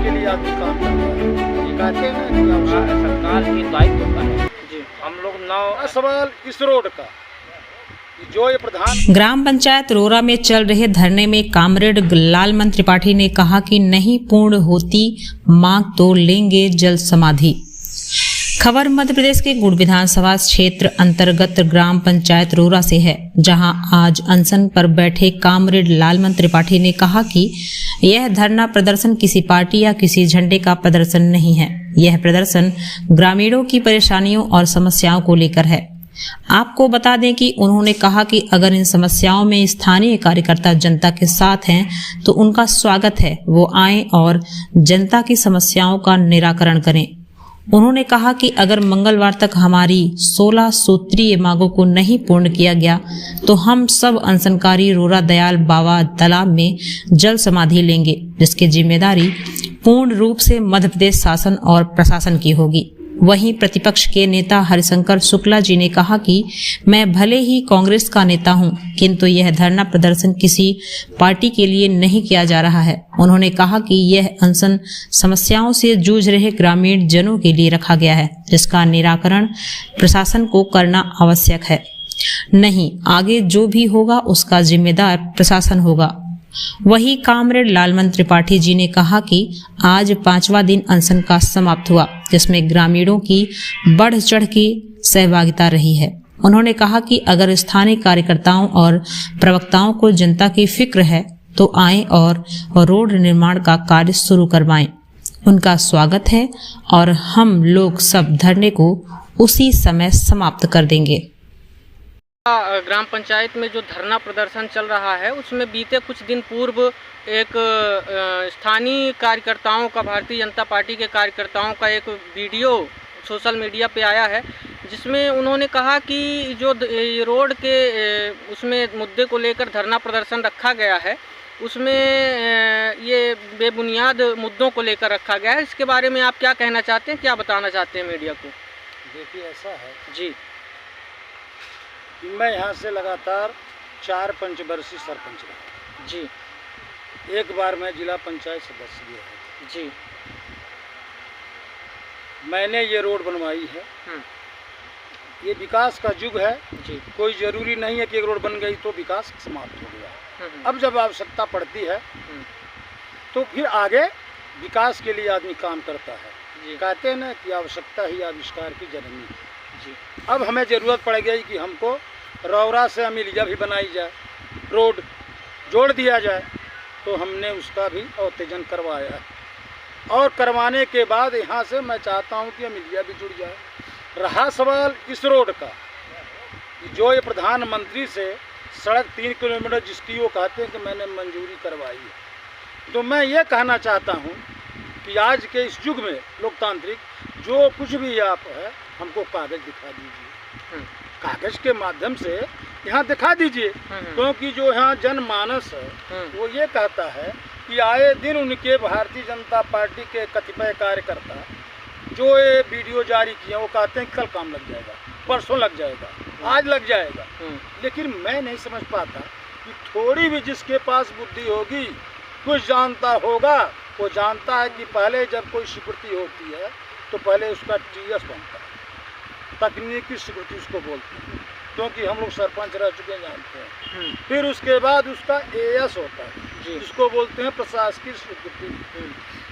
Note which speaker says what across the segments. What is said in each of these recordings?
Speaker 1: के लिए आदमी काम करता है। ये कहते हैं ना कि
Speaker 2: सरकार की दायित्व होता है जी। हम लोग
Speaker 1: बड़ा सवाल इस रोड का कि जो ये प्रधान
Speaker 3: ग्राम पंचायत रोरा में चल रहे धरने में कामरेड लालमन त्रिपाठी ने कहा कि नहीं पूर्ण होती मांग तो लेंगे जल समाधि। खबर मध्य प्रदेश के गुड़ विधानसभा क्षेत्र अंतर्गत ग्राम पंचायत रोरा से है, जहां आज अनशन पर बैठे कामरेड लालमन त्रिपाठी ने कहा कि यह धरना प्रदर्शन किसी पार्टी या किसी झंडे का प्रदर्शन नहीं है। यह प्रदर्शन ग्रामीणों की परेशानियों और समस्याओं को लेकर है। आपको बता दें कि उन्होंने कहा कि अगर इन समस्याओं में स्थानीय कार्यकर्ता जनता के साथ हैं तो उनका स्वागत है, वो आएं और जनता की समस्याओं का निराकरण करें। उन्होंने कहा कि अगर मंगलवार तक हमारी 16 सूत्रीय मांगों को नहीं पूर्ण किया गया तो हम सब अनशनकारी रोरा दयाल बाबा तालाब में जल समाधि लेंगे, जिसकी जिम्मेदारी पूर्ण रूप से मध्य प्रदेश शासन और प्रशासन की होगी। वहीं प्रतिपक्ष के नेता हरिशंकर शुक्ला जी ने कहा कि मैं भले ही कांग्रेस का नेता हूं, किंतु यह धरना प्रदर्शन किसी पार्टी के लिए नहीं किया जा रहा है। उन्होंने कहा कि यह अनशन समस्याओं से जूझ रहे ग्रामीण जनों के लिए रखा गया है, जिसका निराकरण प्रशासन को करना आवश्यक है। नहीं, आगे जो भी होगा उसका जिम्मेदार प्रशासन होगा। वही कामरेड लालमन त्रिपाठी जी ने कहा कि आज 5वां दिन अनशन का समाप्त हुआ, जिसमें ग्रामीणों की बढ़ चढ़ की सहभागिता रही है। उन्होंने कहा कि अगर स्थानीय कार्यकर्ताओं और प्रवक्ताओं को जनता की फिक्र है तो आएं और रोड निर्माण का कार्य शुरू करवाएं। उनका स्वागत है और हम लोग सब धरने को उसी समय समाप्त कर देंगे।
Speaker 2: ग्राम पंचायत में जो धरना प्रदर्शन चल रहा है उसमें बीते कुछ दिन पूर्व एक स्थानीय कार्यकर्ताओं का, भारतीय जनता पार्टी के कार्यकर्ताओं का एक वीडियो सोशल मीडिया पे आया है, जिसमें उन्होंने कहा कि जो रोड के उसमें मुद्दे को लेकर धरना प्रदर्शन रखा गया है उसमें ये बेबुनियाद मुद्दों को लेकर रखा गया है। इसके बारे में आप क्या कहना चाहते हैं, क्या बताना चाहते हैं मीडिया को?
Speaker 1: देखिए ऐसा है
Speaker 2: जी,
Speaker 1: मैं यहाँ से लगातार 4 पंचवर्षीय सरपंच रहा
Speaker 2: जी,
Speaker 1: एक बार मैं जिला पंचायत सदस्य भी है
Speaker 2: जी।
Speaker 1: मैंने ये रोड बनवाई है। ये विकास का युग है
Speaker 2: जी।
Speaker 1: कोई ज़रूरी नहीं है कि एक रोड बन गई तो विकास समाप्त हो गया। अब जब आवश्यकता पड़ती है तो फिर आगे विकास के लिए आदमी काम करता है। कहते हैं ना कि आवश्यकता ही आविष्कार की जननी है
Speaker 2: जी।
Speaker 1: अब हमें ज़रूरत पड़ गई कि हमको रौरा से अमिलिया भी बनाई जाए, रोड जोड़ दिया जाए, तो हमने उसका भी उत्तेजन करवाया है। और करवाने के बाद यहाँ से मैं चाहता हूँ कि अमिलिया भी जुड़ जाए। रहा सवाल इस रोड का, जो ये प्रधानमंत्री से सड़क 3 किलोमीटर जिसकी वो कहते हैं कि मैंने मंजूरी करवाई है, तो मैं ये कहना चाहता हूँ कि आज के इस युग में लोकतांत्रिक जो कुछ भी आप है हमको कागज़ दिखा दीजिए, कागज़ के माध्यम से यहाँ दिखा दीजिए, क्योंकि जो यहाँ जनमानस है वो ये कहता है कि आए दिन उनके भारतीय जनता पार्टी के कतिपय कार्यकर्ता जो ये वीडियो जारी किए वो कहते हैं कल काम लग जाएगा, परसों लग जाएगा, आज लग जाएगा। लेकिन मैं नहीं समझ पाता कि थोड़ी भी जिसके पास बुद्धि होगी, कुछ जानता होगा, वो जानता है कि पहले जब कोई स्वीकृति होती है तो पहले उसका TS बनता है, तकनीकी स्वीकृति उसको बोलते हैं, क्योंकि हम लोग सरपंच रह चुके हैं, जानते हैं। फिर उसके बाद उसका AS होता है जिसको बोलते हैं प्रशासकीय स्वीकृति।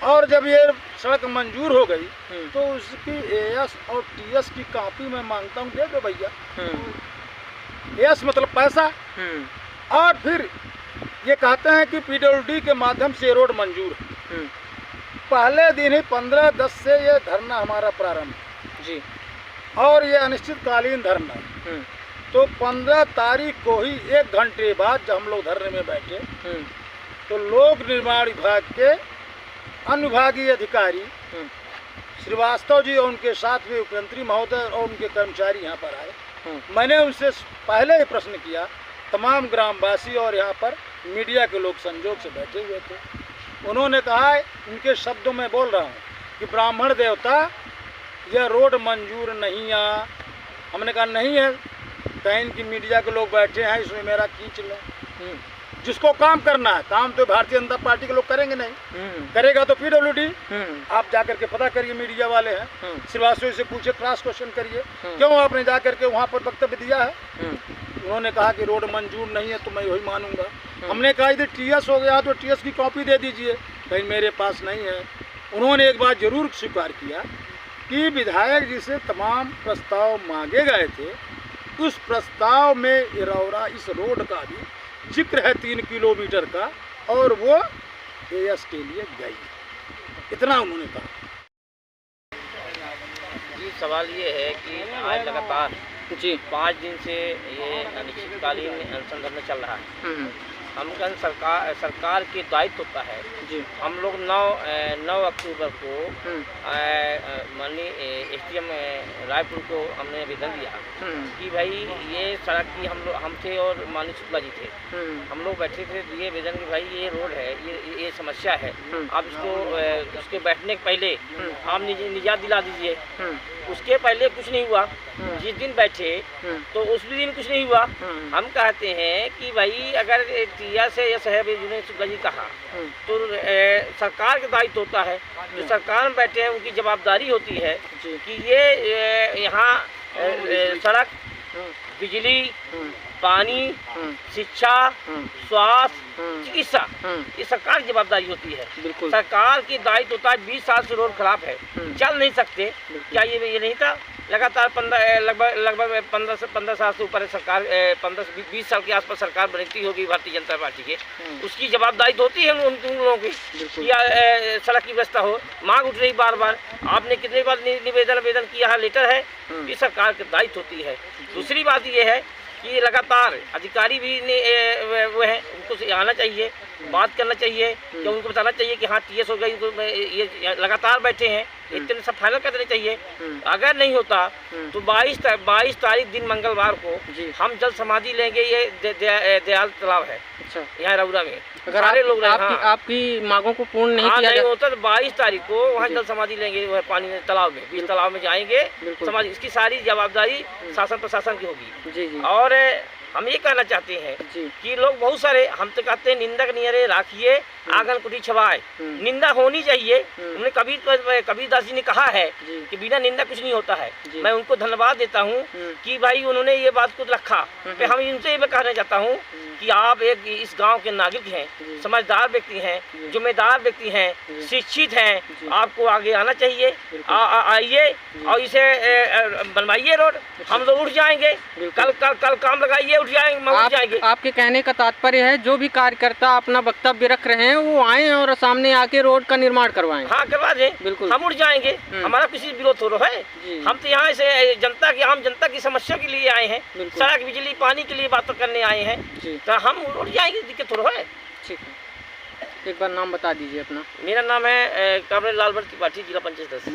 Speaker 1: और जब ये सड़क मंजूर हो गई तो उसकी AS और TS की कॉपी मैं मांगता हूँ, दे दो भैया। AS मतलब पैसा। और फिर ये कहते हैं कि PWD के माध्यम से रोड मंजूर है। पहले दिन ही 15/10 से ये धरना हमारा प्रारंभ
Speaker 2: जी, और
Speaker 1: ये अनिश्चितकालीन धरना। तो 15 तारीख को ही 1 घंटे बाद जब हम लोग धरने में बैठे तो लोक निर्माण विभाग के अनुविभागीय अधिकारी श्रीवास्तव जी और उनके साथ में उपमंत्री महोदय और उनके कर्मचारी यहाँ पर आए। मैंने उनसे पहले ही प्रश्न किया, तमाम ग्रामवासी और यहाँ पर मीडिया के लोग संजोग से बैठे हुए थे। उन्होंने कहा, उनके शब्दों में बोल रहा हूँ, कि ब्राह्मण देवता यह रोड मंजूर नहीं है। हमने कहा नहीं है, कहीं की मीडिया के लोग बैठे हैं, इसमें मेरा खींच लो। जिसको काम करना है, काम तो भारतीय जनता पार्टी के लोग करेंगे नहीं, करेगा तो PWD। आप जाकर के पता करिए, मीडिया वाले हैं, श्रीवास्तव से पूछे, क्रॉस क्वेश्चन करिए, क्यों आपने जाकर के वहाँ पर वक्तव्य दिया है। उन्होंने कहा कि रोड मंजूर नहीं है, तो मैं वही मानूंगा। हमने कहा यदि TS हो गया तो TS की कॉपी दे दीजिए, कहीं मेरे पास नहीं है। उन्होंने एक बात जरूर स्वीकार किया कि विधायक जी से तमाम प्रस्ताव मांगे गए थे, उस प्रस्ताव में इरौरा इस रोड का भी जिक्र है 3 किलोमीटर का, और वो AS के लिए गई, इतना उन्होंने कहा।
Speaker 4: जी सवाल ये है कि आज लगातार
Speaker 2: जी
Speaker 4: 5 दिन से ये अनिश्चितकालीन अनशन धरना चल रहा है। हम सरकार के दायित्व होता है
Speaker 2: जी।
Speaker 4: हम लोग 9 अक्टूबर को माननीय SDM रायपुर को हमने आवेदन दिया कि भाई ये सड़क की हमसे और माननीय शुक्ला जी थे, हम लोग बैठे थे, दिए आवेदन कि भाई ये रोड है, ये समस्या है, आप इसको उसके बैठने के पहले आप निजात दिला दीजिए। उसके पहले कुछ नहीं हुआ, जिस दिन बैठे तो उस दिन कुछ नहीं हुआ। हम कहते हैं कि भाई अगर TS है जिन्होंने शुक्ला जी कहा, तो सरकार का दायित्व होता है, जो सरकार में बैठे हैं उनकी जवाबदारी होती है कि ये यहाँ सड़क, बिजली, पानी, शिक्षा, स्वास्थ्य, चिकित्सा, ये सरकार की जवाबदारी होती है। सरकार की दायित्व होता है। 20 साल से रोड खराब है, चल नहीं सकते। क्या ये नहीं था? लगातार लगभग 15 साल से ऊपर सरकार 15-20 साल के आसपास सरकार बनती होगी भारतीय जनता पार्टी के, उसकी जवाबदारी तो होती है उन लोगों की कि सड़क की व्यवस्था हो। मांग उठ रही बार बार, आपने कितनी बार निवेदन किया है, लेटर है, ये सरकार की दायित्व होती है। दूसरी बात ये है कि लगातार अधिकारी भी वो हैं, उनको आना चाहिए, बात करना चाहिए, कि उनको बताना चाहिए कि हाँ TS हो गई, ये लगातार बैठे हैं, इतने सब फाइनल कर देने चाहिए। अगर नहीं होता तो 22 तारीख दिन मंगलवार को हम जल समाधि लेंगे। ये दयाल तालाब है यहाँ रउरा में,
Speaker 2: अगर
Speaker 4: सारे लोग
Speaker 2: आपकी मांगों को पूर्ण नहीं किया
Speaker 4: नहीं होता तो 22 तारीख को वहाँ जल समाधि लेंगे, वह पानी में तालाब में, बीच तालाब में जाएंगे समाधि। इसकी सारी जवाबदारी शासन प्रशासन की होगी। और हम ये कहना चाहते हैं कि लोग बहुत सारे हम तो कहते हैं निंदक नियरे राखिए आंगन कुटी छवाए, निंदा होनी चाहिए। उन्होंने कबीरदास जी ने कहा है कि बिना निंदा कुछ नहीं होता है। मैं उनको धन्यवाद देता हूँ कि भाई उन्होंने ये बात को रखा। तो हम इनसे ये कहना चाहता हूँ कि आप एक इस गांव के नागरिक हैं, समझदार व्यक्ति हैं, जिम्मेदार व्यक्ति हैं, शिक्षित हैं, आपको आगे आना चाहिए। आइए और इसे बनवाइए रोड, हम लोग उठ जाएंगे। कल काम लगाइए, उठ जाएंगे।
Speaker 2: आपके कहने का तात्पर्य है जो भी कार्यकर्ता अपना वक्तव्य रख रहे हैं वो आए और सामने आके रोड का निर्माण करवाएं।
Speaker 4: हाँ करवा दें, बिल्कुल हम उठ जाएंगे। हमारा किसी विरोध हो रहा है, हम तो यहाँ से जनता की, आम जनता की समस्या के लिए आए हैं, सड़क, बिजली, पानी के लिए बात करने आए हैं, तो हम उठ जाएंगे, दिक्कत हो रहा है।
Speaker 2: ठीक है, एक बार नाम बता दीजिए अपना।
Speaker 4: मेरा नाम है कमरेड लालभर त्रिपाठी, जिला पंचायत सदस्य।